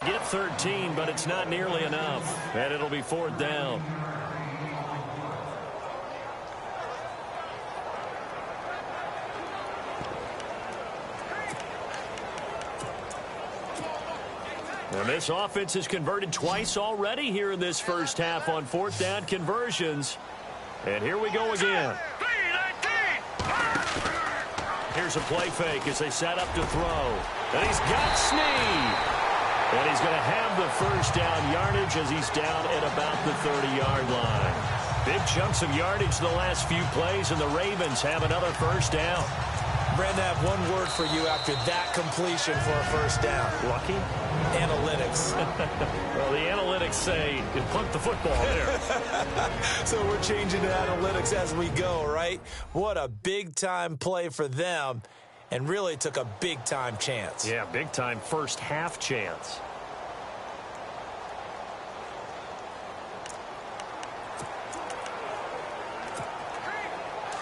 Get 13, but it's not nearly enough. And it'll be 4th down. And this offense has converted twice already here in this first half on 4th down conversions. And here we go again. Here's a play fake as they set up to throw. And he's got Snead. And he's going to have the first down yardage as he's down at about the 30-yard line. Big chunks of yardage the last few plays, and the Ravens have another first down. Brandon, I have one word for you after that completion for a first down. Lucky? Analytics. Well, the analytics say you punt the football there. So we're changing to analytics as we go, right? What a big-time play for them. And really took a big-time chance. Yeah, big-time first-half chance.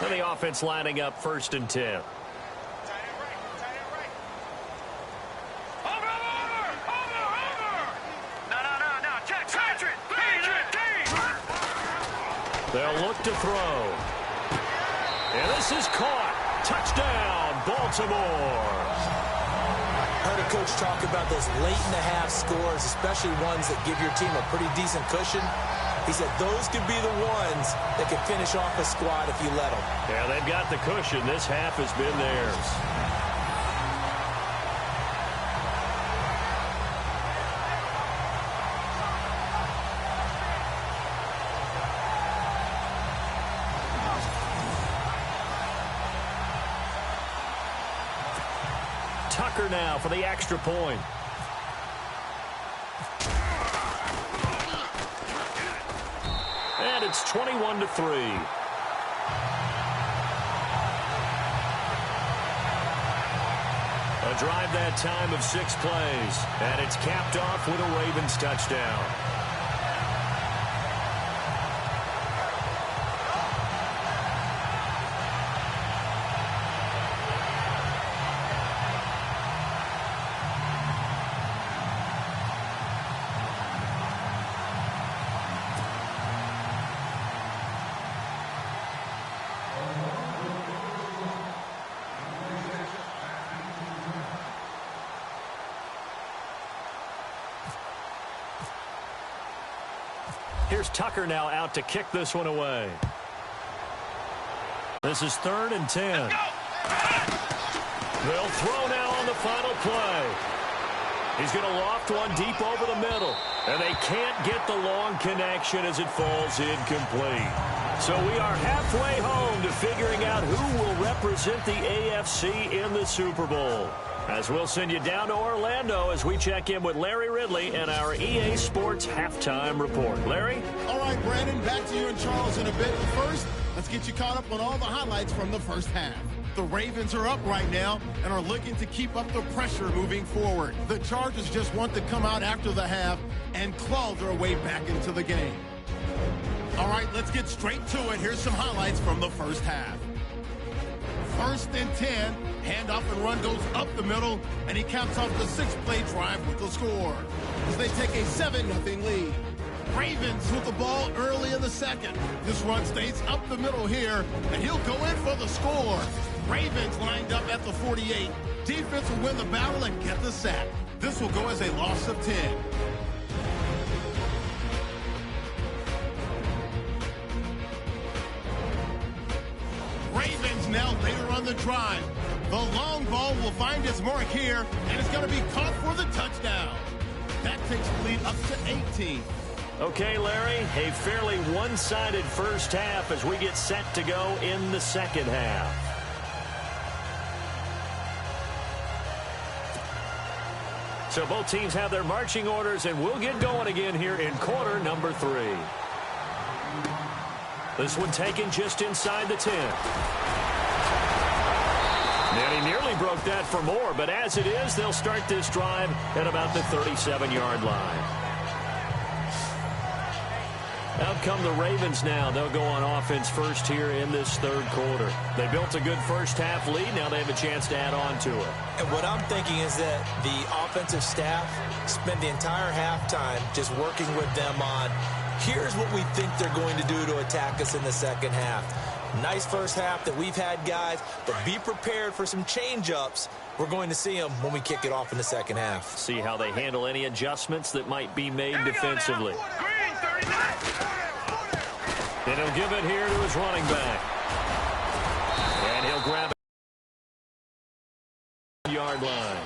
And the offense lining up 1st and 10. They'll look to throw. And this is caught. Touchdown, Baltimore. I heard a coach talk about those late-in-the-half scores, especially ones that give your team a pretty decent cushion. He said those could be the ones that could finish off a squad if you let them. Yeah, they've got the cushion. This half has been theirs. Tucker now for the extra point. And it's 21-3. A drive that time of 6 plays. And it's capped off with a Ravens touchdown. Here's Tucker now out to kick this one away. This is 3rd and 10. They'll throw now on the final play. He's going to loft one deep over the middle. And they can't get the long connection as it falls incomplete. So we are halfway home to figuring out who will represent the AFC in the Super Bowl. As we'll send you down to Orlando as we check in with Larry Ridley and our EA Sports Halftime Report. Larry? All right, Brandon, back to you and Charles in a bit. But first, let's get you caught up on all the highlights from the first half. The Ravens are up right now and are looking to keep up the pressure moving forward. The Chargers just want to come out after the half and claw their way back into the game. All right, let's get straight to it. Here's some highlights from the first half. 1st and 10, handoff and run goes up the middle, and he caps off the 6-play drive with the score as they take a 7-0 lead. Ravens with the ball early in the second. This run stays up the middle here, and he'll go in for the score. Ravens lined up at the 48. Defense will win the battle and get the sack. This will go as a loss of 10. Ravens now later on the drive. The long ball will find its mark here, and it's going to be caught for the touchdown. That takes the lead up to 18. Okay, Larry, a fairly one-sided first half as we get set to go in the second half. So both teams have their marching orders, and we'll get going again here in quarter number 3. This one taken just inside the 10. And he nearly broke that for more, but as it is, they'll start this drive at about the 37-yard line. Out come the Ravens now. They'll go on offense first here in this third quarter. They built a good first-half lead. Now they have a chance to add on to it. And what I'm thinking is that the offensive staff spent the entire halftime just working with them on, here's what we think they're going to do to attack us in the second half. Nice first half that we've had, guys, but be prepared for some change-ups. We're going to see them when we kick it off in the second half. See how they handle any adjustments that might be made defensively. And he'll give it here to his running back. And he'll grab it. Yard line.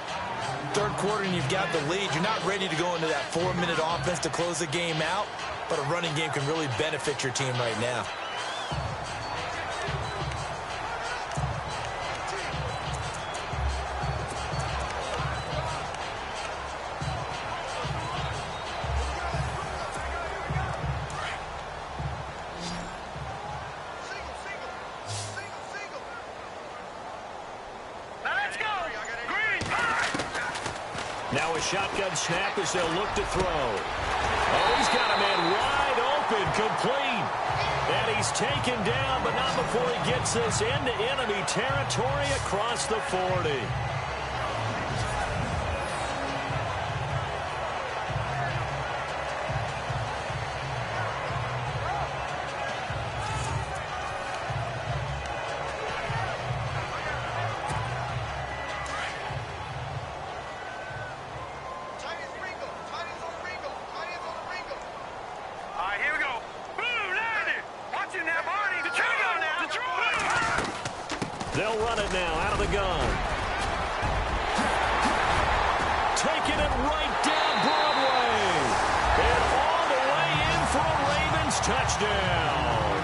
Third quarter and you've got the lead. You're not ready to go into that 4-minute offense to close the game out, but a running game can really benefit your team right now. Now a shotgun snap as they'll look to throw. Oh, he's got a man wide open, complete. And he's taken down, but not before he gets this into enemy territory across the 40. They'll run it now out of the gun. Taking it right down Broadway. And all the way in for a Ravens touchdown.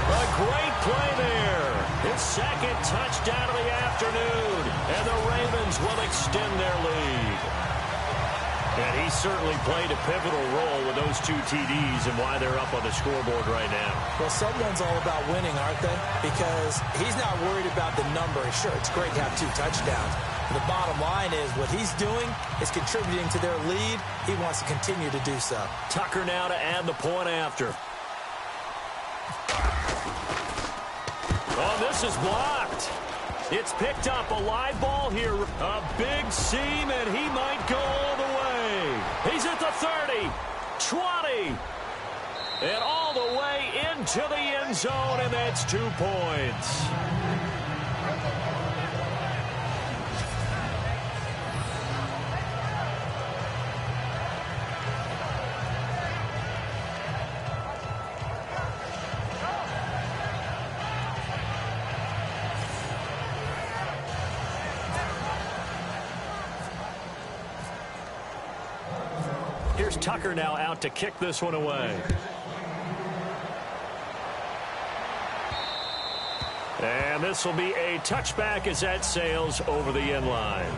A great play there. His second touchdown of the afternoon. And the Ravens will extend their lead. And he certainly played a pivotal role with those two TDs and why they're up on the scoreboard right now. Well, someone's all about winning, aren't they? Because he's not worried about the number. Sure, it's great to have 2 touchdowns. But the bottom line is what he's doing is contributing to their lead. He wants to continue to do so. Tucker now to add the point after. Oh, this is blocked. It's picked up, a live ball here. A big seam, and he might go all the way. He's at the 30, 20, and all the way into the end zone, and that's 2 points. Here's Tucker now out to kick this one away. And this will be a touchback as that sails over the end line.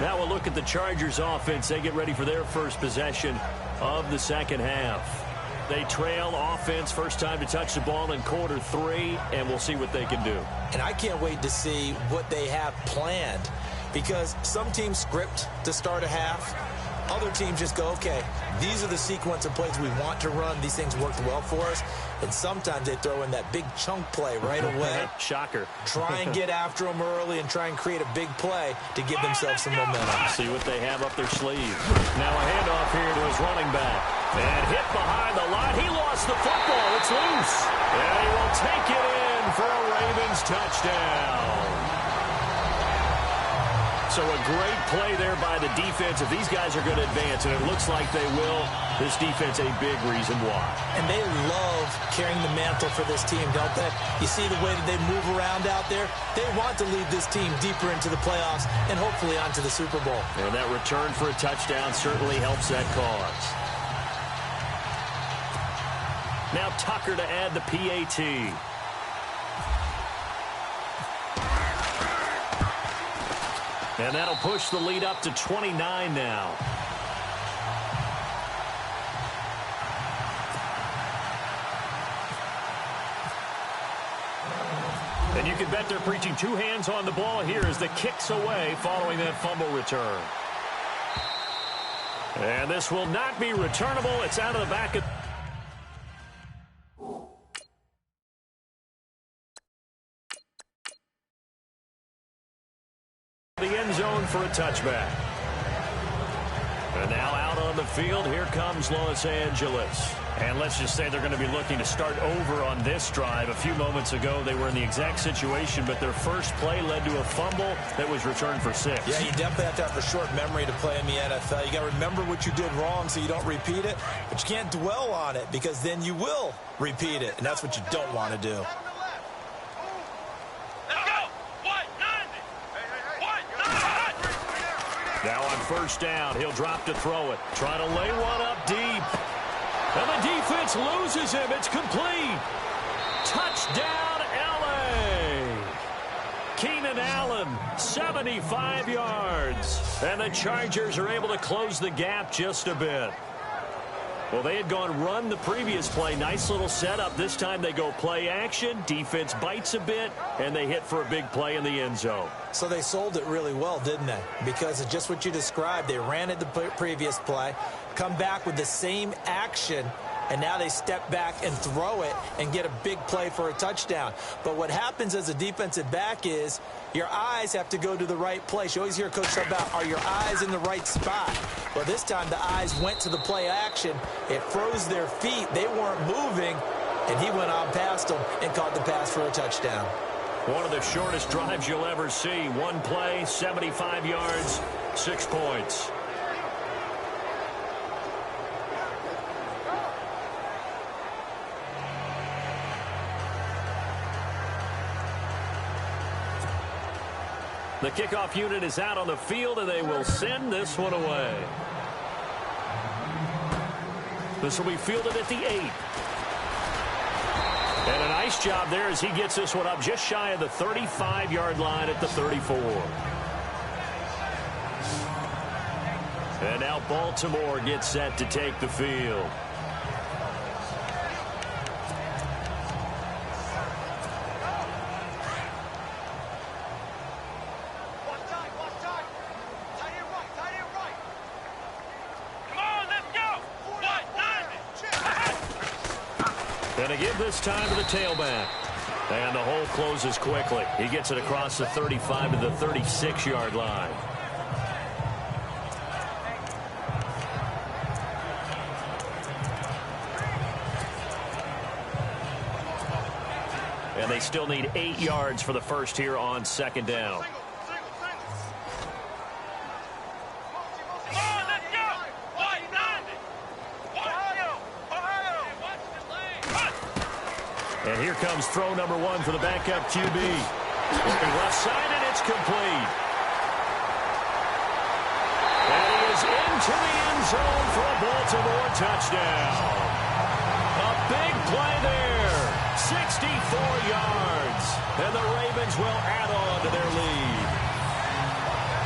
Now we'll look at the Chargers offense. They get ready for their first possession of the second half. They trail offense, first time to touch the ball in quarter 3, and we'll see what they can do. And I can't wait to see what they have planned, because some teams script to start a half. Other teams just go, okay, these are the sequence of plays we want to run. These things worked well for us. And sometimes they throw in that big chunk play right away. Shocker. Try and get after them early and try and create a big play to give themselves some momentum. See what they have up their sleeve. Now a handoff here to his running back. And hit behind the line. He lost the football. It's loose. And he will take it in for a Ravens touchdown. So a great play there by the defense. If these guys are going to advance, and it looks like they will, this defense a big reason why. And they love carrying the mantle for this team, don't they? You see the way that they move around out there? They want to lead this team deeper into the playoffs and hopefully onto the Super Bowl. And that return for a touchdown certainly helps that cause. Now Tucker to add the PAT. And that'll push the lead up to 29 now. And you can bet they're preaching 2 hands on the ball here as the kick's away following that fumble return. And this will not be returnable. It's out of the back of... for a touchback. And now out on the field, here comes Los Angeles. And let's just say they're going to be looking to start over on this drive. A few moments ago, they were in the exact situation, but their first play led to a fumble that was returned for 6. Yeah, you definitely have to have a short memory to play in the NFL. You got to remember what you did wrong so you don't repeat it, but you can't dwell on it because then you will repeat it, and that's what you don't want to do. Now on first down, he'll drop to throw it. Trying to lay one up deep. And the defense loses him. It's complete. Touchdown, L.A. Keenan Allen, 75 yards. And the Chargers are able to close the gap just a bit. Well, they had gone run the previous play. Nice little setup. This time they go play action. Defense bites a bit, and they hit for a big play in the end zone. So they sold it really well, didn't they? Because of just what you described. They ran it the previous play, come back with the same action, and now they step back and throw it and get a big play for a touchdown. But what happens as a defensive back is your eyes have to go to the right place. You always hear Coach talk about, are your eyes in the right spot? Well, this time the eyes went to the play action. It froze their feet. They weren't moving, and he went on past them and caught the pass for a touchdown. One of the shortest drives you'll ever see. One play, 75 yards, 6 points. The kickoff unit is out on the field, and they will send this one away. This will be fielded at the 8. And a nice job there as he gets this one up just shy of the 35-yard line at the 34. And now Baltimore gets set to take the field. And they give this time to the tailback. And the hole closes quickly. He gets it across the 35 to the 36-yard line. And they still need 8 yards for the first here on second down. And here comes throw number 1 for the backup QB. Looking left side, and it's complete. And he is into the end zone for a Baltimore touchdown. A big play there. 64 yards. And the Ravens will add on to their lead.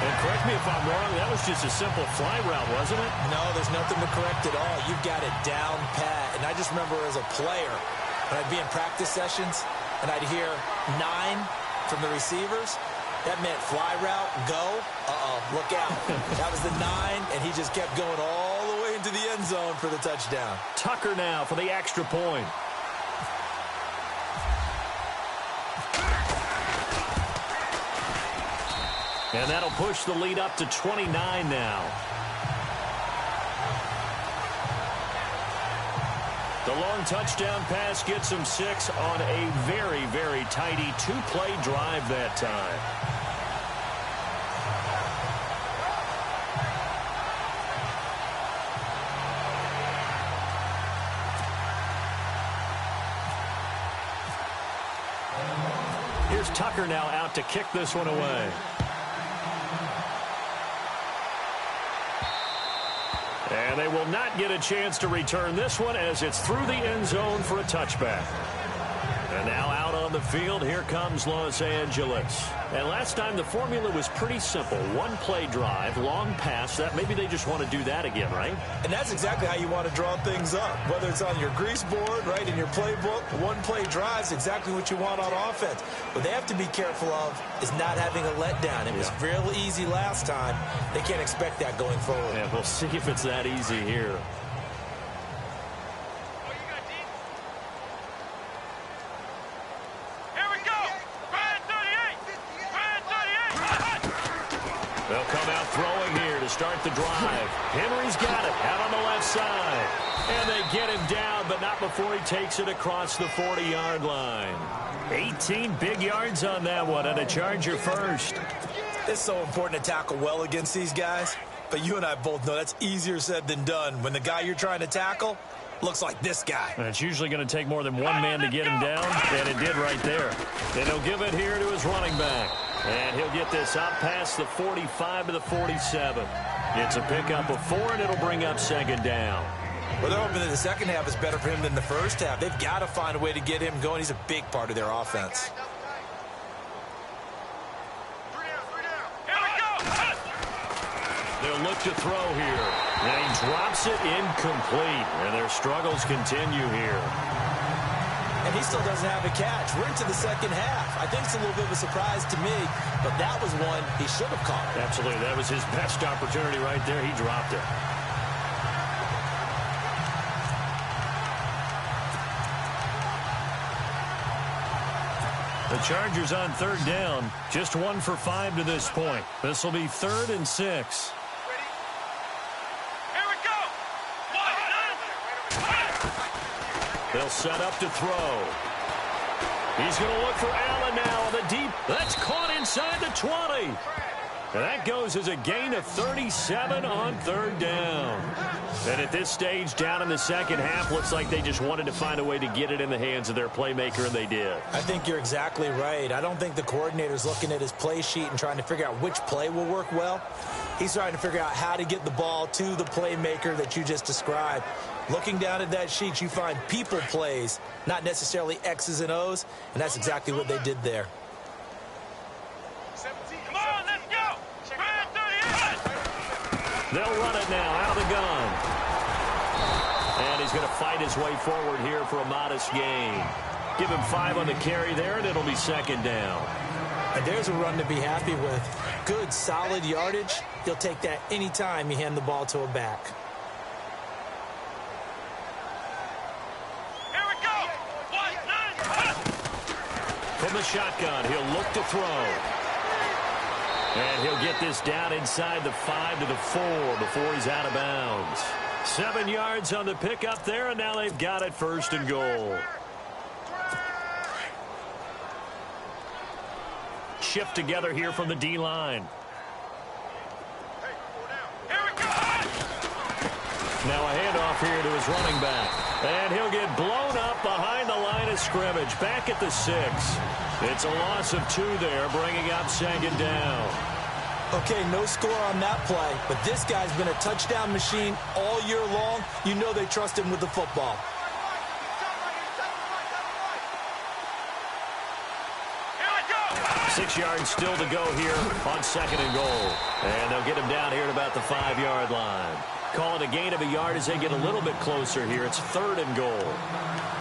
And correct me if I'm wrong, that was just a simple fly route, wasn't it? No, there's nothing to correct at all. You've got it down pat. And I just remember as a player, when I'd be in practice sessions and I'd hear 9 from the receivers, that meant fly route, go, look out. That was the 9, and he just kept going all the way into the end zone for the touchdown. Tucker now for the extra point. And that'll push the lead up to 29 now. The long touchdown pass gets him 6 on a very, very tidy 2-play drive that time. Here's Tucker now out to kick this one away. And they will not get a chance to return this one as it's through the end zone for a touchback. And now out on the field, here comes Los Angeles. And last time the formula was pretty simple. 1-play drive, long pass. That maybe they just want to do that again, right? And that's exactly how you want to draw things up. Whether it's on your grease board, right, in your playbook, 1-play drive is exactly what you want on offense. What they have to be careful of is not having a letdown. It was real easy last time. They can't expect that going forward. Yeah, we'll see if it's that easy here. They'll come to start the drive. Henry's got it out on the left side. And they get him down, but not before he takes it across the 40-yard line. 18 big yards on that one, and a Charger first. It's so important to tackle well against these guys, but you and I both know that's easier said than done when the guy you're trying to tackle looks like this guy. And it's usually going to take more than one man to get him down, and it did right there. And he'll give it here to his running back. And he'll get this out past the 45 to the 47. It's a pickup of 4, and it'll bring up second down. Well, they're hoping that the second half is better for him than the first half. They've got to find a way to get him going. He's a big part of their offense. They'll look to throw here. And he drops it incomplete. And their struggles continue here. And he still doesn't have a catch. We're into the second half. I think it's a little bit of a surprise to me, but that was one he should have caught. Absolutely. That was his best opportunity right there. He dropped it. The Chargers on third down. Just 1 for 5 to this point. This will be 3rd and 6. They'll set up to throw. He's going to look for Allen now on the deep. That's caught inside the 20. And that goes as a gain of 37 on third down. And at this stage, down in the second half, looks like they just wanted to find a way to get it in the hands of their playmaker, and they did. I think you're exactly right. I don't think the coordinator's looking at his play sheet and trying to figure out which play will work well. He's trying to figure out how to get the ball to the playmaker that you just described. Looking down at that sheet, you find people plays, not necessarily X's and O's, and that's exactly what they did there. They'll run it now out of the gun. And he's going to fight his way forward here for a modest gain. Give him 5 on the carry there, and it'll be second down. And there's a run to be happy with. Good, solid yardage. He'll take that anytime you hand the ball to a back. From the shotgun, he'll look to throw. And he'll get this down inside the 5 to the 4 before he's out of bounds. 7 yards on the pickup there, and now they've got it 1st and goal. Shift together here from the D-line. Now a handoff here to his running back. And he'll get blown up behind the line of scrimmage. Back at the 6. It's a loss of 2 there, bringing up second down. Okay, no score on that play, but this guy's been a touchdown machine all year long. You know they trust him with the football. Here we go. 6 yards still to go here on 2nd and goal. And they'll get him down here at about the 5-yard line. Call it a gain of a yard as they get a little bit closer here. It's 3rd and goal.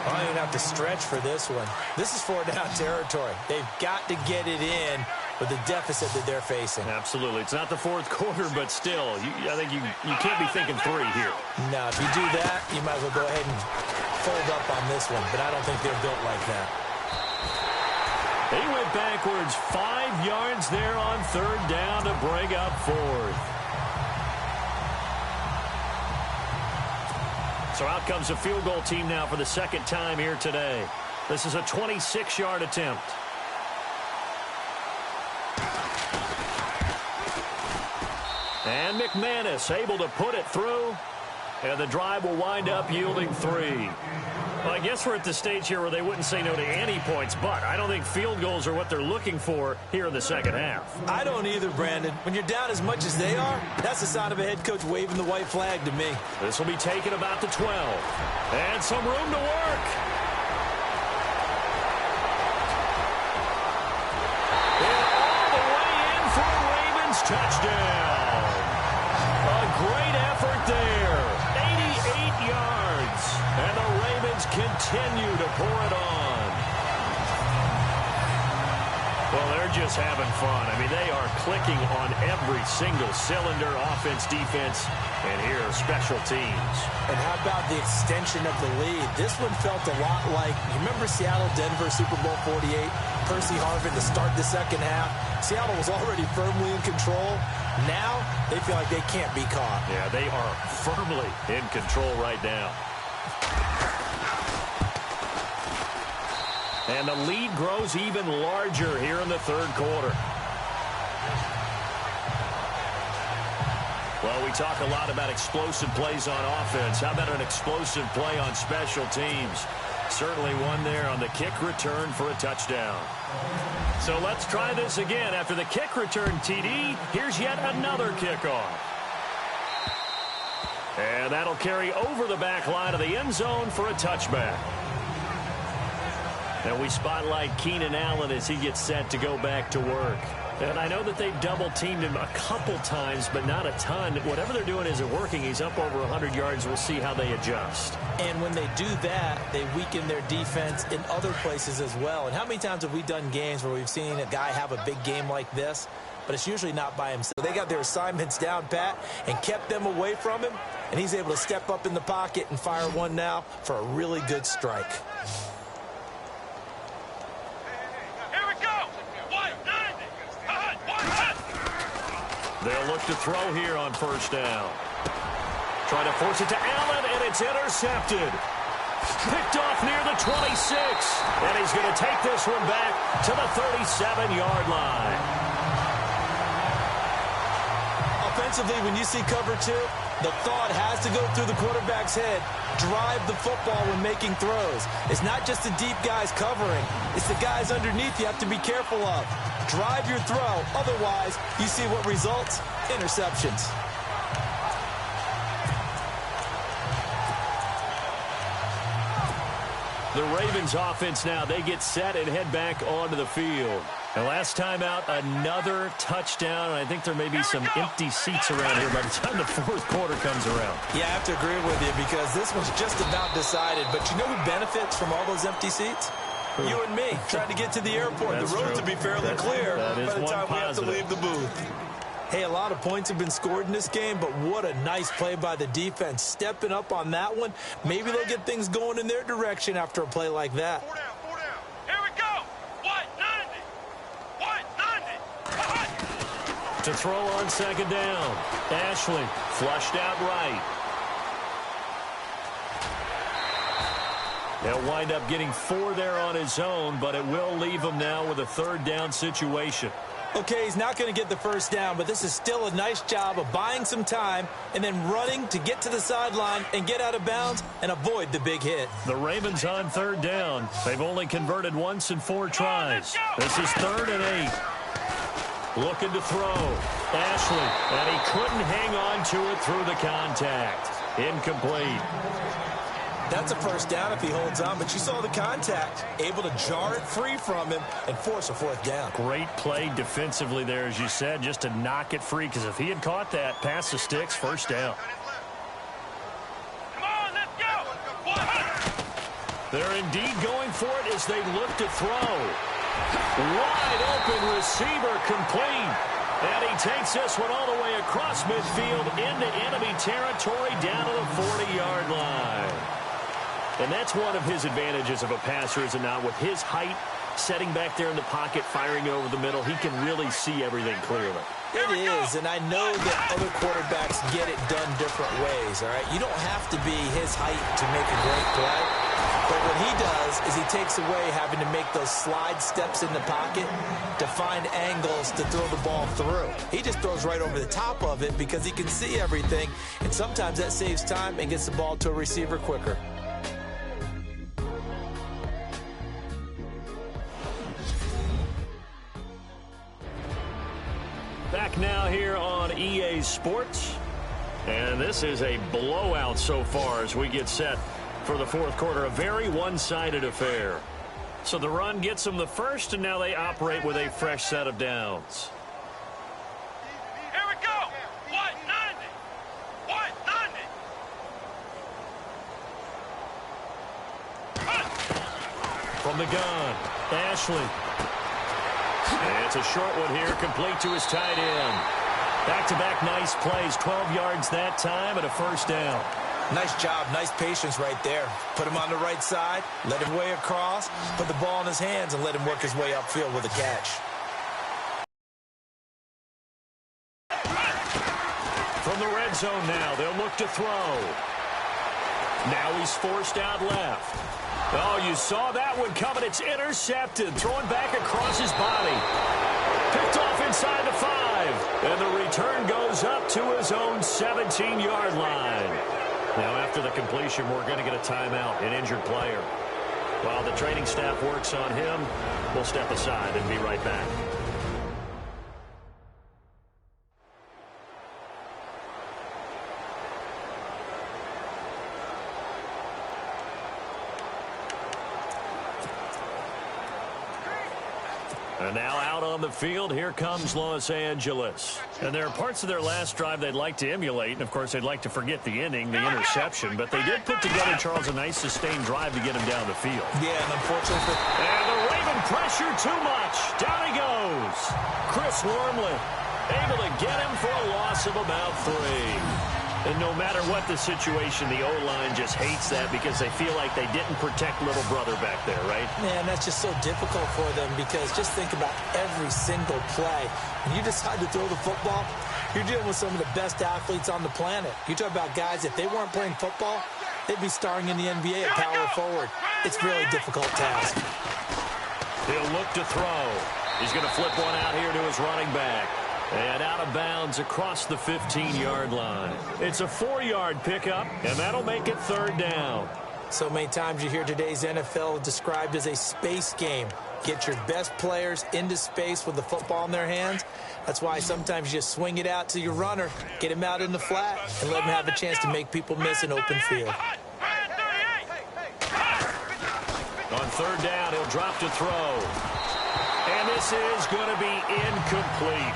I don't even have to stretch for this one. This is 4-down territory. They've got to get it in with the deficit that they're facing. Absolutely. It's not the 4th quarter, but still, I think you can't be thinking 3 here. No, if you do that, you might as well go ahead and fold up on this one, but I don't think they're built like that. He went backwards 5 yards there on 3rd down to bring up 4th. So out comes a field goal team now for the 2nd time here today. This is a 26-yard attempt. And McManus able to put it through. And the drive will wind up yielding 3. Well, I guess we're at the stage here where they wouldn't say no to any points, but I don't think field goals are what they're looking for here in the second half. I don't either, Brandon. When you're down as much as they are, that's the sign of a head coach waving the white flag to me. This will be taken about the 12. And some room to work. And all the way in for a Ravens touchdown. A great effort there. 88 yards. And the Ravens continue to pour it on. Well, they're just having fun. I mean, they are clicking on every single cylinder, offense, defense, and here are special teams. And how about the extension of the lead? This one felt a lot like, you remember Seattle-Denver Super Bowl 48? Percy Harvin to start the second half. Seattle was already firmly in control. Now they feel like they can't be caught. Yeah, they are firmly in control right now. And the lead grows even larger here in the third quarter. Well, we talk a lot about explosive plays on offense. How about an explosive play on special teams? Certainly one there on the kick return for a touchdown. So let's try this again. After the kick return TD, here's yet another kickoff. And that'll carry over the back line of the end zone for a touchback. And we spotlight Keenan Allen as he gets set to go back to work. And I know that they've double-teamed him a couple times, but not a ton. Whatever they're doing isn't working. He's up over 100 yards. We'll see how they adjust. And when they do that, they weaken their defense in other places as well. And how many times have we done games where we've seen a guy have a big game like this, but it's usually not by himself. They got their assignments down pat and kept them away from him, and he's able to step up in the pocket and fire one now for a really good strike. They'll look to throw here on first down. Trying to force it to Allen, and it's intercepted. Picked off near the 26. And he's going to take this one back to the 37-yard line. Offensively, when you see cover two, the thought has to go through the quarterback's head. Drive the football when making throws. It's not just the deep guys covering. It's the guys underneath you have to be careful of. Drive your throw. Otherwise, you see what results? Interceptions. The Ravens offense now, they get set and head back onto the field. And last time out, another touchdown. I think there may be some empty seats around here by the time the fourth quarter comes around. Yeah, I have to agree with you because this one's just about decided. But you know who benefits from all those empty seats? You and me, trying to get to the airport. That's the roads true. will be fairly clear that is by the time we have to leave the booth. Hey, a lot of points have been scored in this game, but what a nice play by the defense. Stepping up on that one. Maybe they'll get things going in their direction after a play like that. 4 down. Here we go. 190. 190. To throw on second down. Ashley flushed out right. He'll wind up getting 4 there on his own, but it will leave him now with a third down situation. Okay, he's not going to get the first down, but this is still a nice job of buying some time and then running to get to the sideline and get out of bounds and avoid the big hit. The Ravens on third down. They've only converted once in 4 tries. This is 3rd and 8. Looking to throw. Ashley, and he couldn't hang on to it through the contact. Incomplete. That's a first down if he holds on, but you saw the contact. Able to jar it free from him and force a 4th down. Great play defensively there, as you said, just to knock it free, because if he had caught that, pass the sticks, first down. Come on, let's go. They're indeed going for it as they look to throw. Wide open receiver complete. And he takes this one all the way across midfield into enemy territory down to the 40-yard line. And that's one of his advantages of a passer, is it not? With his height, setting back there in the pocket, firing over the middle, he can really see everything clearly. It is, and I know that other quarterbacks get it done different ways, all right? You don't have to be his height to make a great play. But what he does is he takes away having to make those slide steps in the pocket to find angles to throw the ball through. He just throws right over the top of it because he can see everything, and sometimes that saves time and gets the ball to a receiver quicker. Back now here on EA Sports. And this is a blowout so far as we get set for the fourth quarter. A very one-sided affair. So the run gets them the first, and now they operate with a fresh set of downs. Here we go. 190. 190. From the gun, Ashley. It's a short one here, complete to his tight end. Back-to-back nice plays, 12 yards that time and a first down. Nice job, nice patience right there. Put him on the right side, let him way across, put the ball in his hands, and let him work his way upfield with a catch. From the red zone now, they'll look to throw. Now he's forced out left. Oh, you saw that one coming. It's intercepted. Throwing back across his body. Picked off inside the 5. And the return goes up to his own 17-yard line. Now, after the completion, we're going to get a timeout, an injured player. While the training staff works on him, we'll step aside and be right back. And now out on the field, here comes Los Angeles. And there are parts of their last drive they'd like to emulate. And, of course, they'd like to forget the inning, the interception. But they did put together, Charles, a nice sustained drive to get him down the field. Yeah, and unfortunately. And the Raven pressure too much. Down he goes. Chris Wormley able to get him for a loss of about 3. And no matter what the situation, the O-line just hates that because they feel like they didn't protect little brother back there, right? Man, that's just so difficult for them because just think about every single play. When you decide to throw the football, you're dealing with some of the best athletes on the planet. You talk about guys, if they weren't playing football, they'd be starring in the NBA at power forward. It's a really difficult task. He'll look to throw. He's going to flip one out here to his running back. And out of bounds across the 15-yard line. It's a 4-yard pickup, and that'll make it 3rd down. So many times you hear today's NFL described as a space game. Get your best players into space with the football in their hands. That's why sometimes you just swing it out to your runner, get him out in the flat, and let him have a chance to make people miss an open field. On 3rd down, he'll drop to throw. And this is going to be incomplete.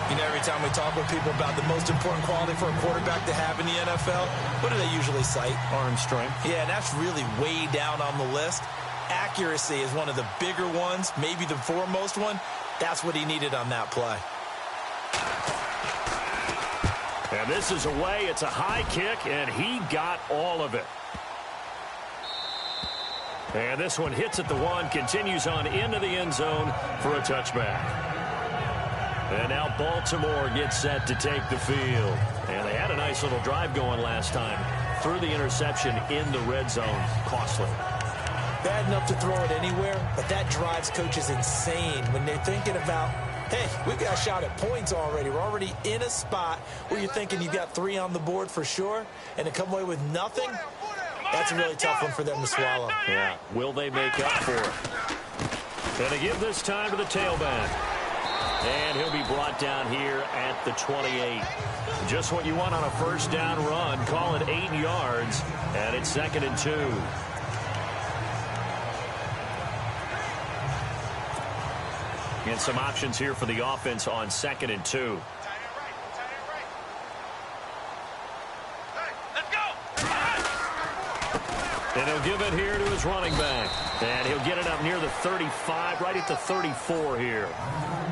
You know, every time we talk with people about the most important quality for a quarterback to have in the NFL, what do they usually cite? Arm strength. Yeah, and that's really way down on the list. Accuracy is one of the bigger ones, maybe the foremost one. That's what he needed on that play. And this is away. It's a high kick, and he got all of it. And this one hits at the 1, continues on into the end zone for a touchback. And now Baltimore gets set to take the field. And they had a nice little drive going last time. Threw the interception in the red zone. Costly. Bad enough to throw it anywhere, but that drives coaches insane when they're thinking about, hey, we've got a shot at points already. We're already in a spot where you're thinking you've got 3 on the board for sure, and to come away with nothing, that's a really tough one for them to swallow. Yeah. Will they make up for it? And they give this time to the tailback. And he'll be brought down here at the 28. Just what you want on a first down run. Call it 8 yards. And it's 2nd and 2. And some options here for the offense on 2nd and 2. And he'll give it here to his running back. And he'll get it up near the 35, right at the 34 here.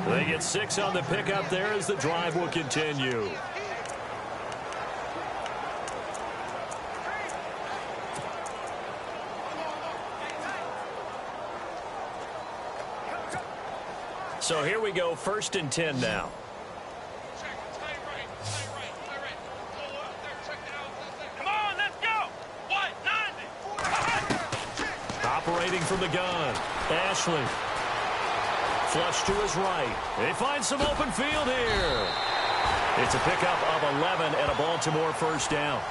They get 6 on the pickup there as the drive will continue. So here we go, 1st and 10 now. Operating from the gun, Ashley. Flush to his right. They find some open field here. It's a pickup of 11 and a Baltimore first down.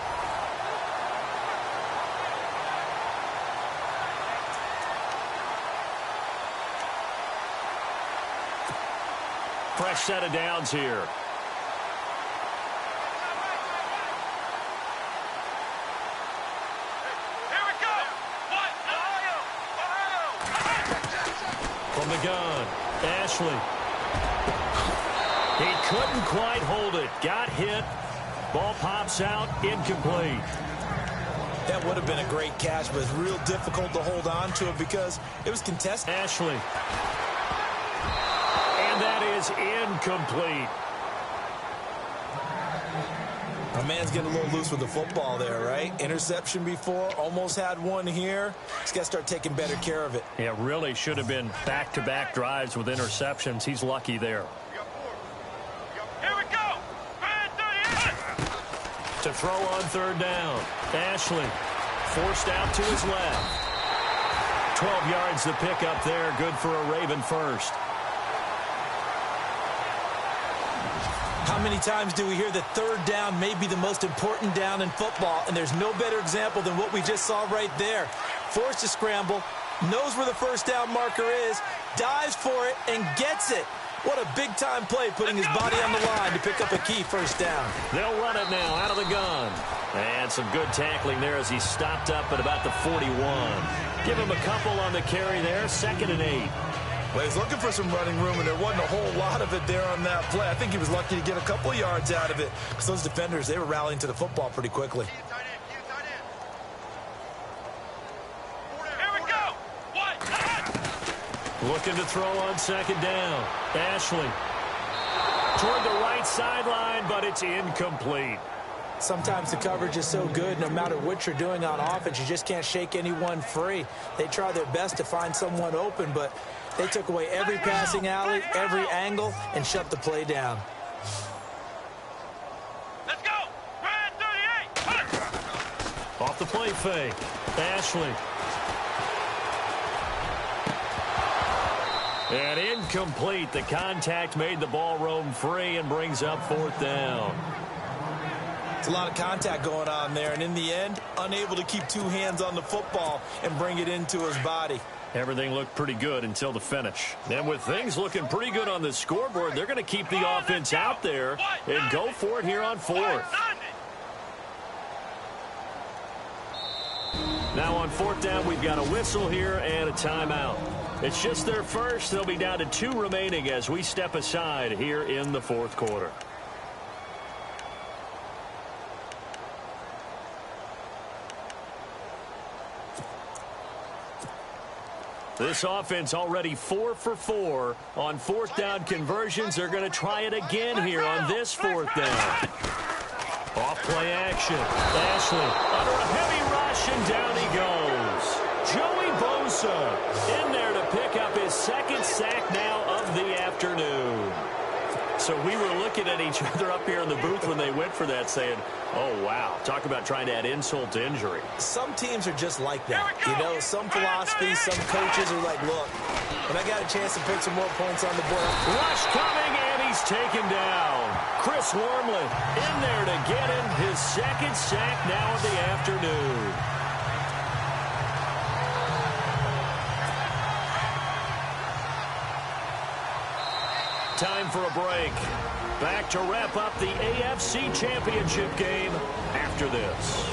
Fresh set of downs here. From the gun, Ashley. He couldn't quite hold it. Got hit. Ball pops out. Incomplete. That would have been a great catch, but it's real difficult to hold on to it because it was contested. Ashley. is incomplete. My man's getting a little loose with the football there, right? Interception before, almost had one here. He's got to start taking better care of it. Yeah, really should have been back-to-back drives with interceptions. He's lucky there. Here we go. To throw on third down. Ashley forced out to his left. 12 yards to pick up there. Good for a Raven first. How many times do we hear that third down may be the most important down in football, and there's no better example than what we just saw right there. Forced to scramble, knows where the first down marker is, dives for it, and gets it. What a big-time play, putting his body on the line to pick up a key first down. They'll run it now out of the gun. And some good tackling there as he stopped up at about the 41. Give him a couple on the carry there, 2nd and 8. Well, he's looking for some running room, and there wasn't a whole lot of it there on that play. I think he was lucky to get a couple of yards out of it because those defenders, they were rallying to the football pretty quickly. Here we go. What? Looking to throw on 2nd down. Ashley toward the right sideline, but it's incomplete. Sometimes the coverage is so good, no matter what you're doing on offense, you just can't shake anyone free. They try their best to find someone open, but they took away every passing alley, every angle, and shut the play down. Let's go. Red 38. Off the play fake. Ashley. And incomplete. The contact made the ball roam free and brings up 4th down. It's a lot of contact going on there, and in the end, unable to keep two hands on the football and bring it into his body. Everything looked pretty good until the finish. And with things looking pretty good on the scoreboard, they're going to keep the offense out there and go for it here on 4th. Now on 4th down, we've got a whistle here and a timeout. It's just their first. They'll be down to 2 remaining as we step aside here in the 4th quarter. This offense already 4 for 4 on 4th down conversions. They're going to try it again here on this 4th down. Off play action. Ashley under a heavy rush, and down he goes. Joey Bosa in there to pick up his 2nd sack now of the afternoon. So we were looking at each other up here in the booth when they went for that saying, oh, wow, talk about trying to add insult to injury. Some teams are just like that. You know, some philosophies, some coaches are like, look, when I got a chance to put some more points on the board. Rush coming, and he's taken down. Chris Wormley in there to get him his 2nd sack now of the afternoon. Time for a break. Back to wrap up the AFC Championship game after this.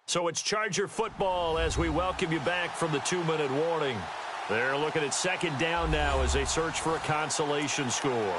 So it's Charger football as we welcome you back from the 2-minute warning. They're looking at 2nd down now as they search for a consolation score.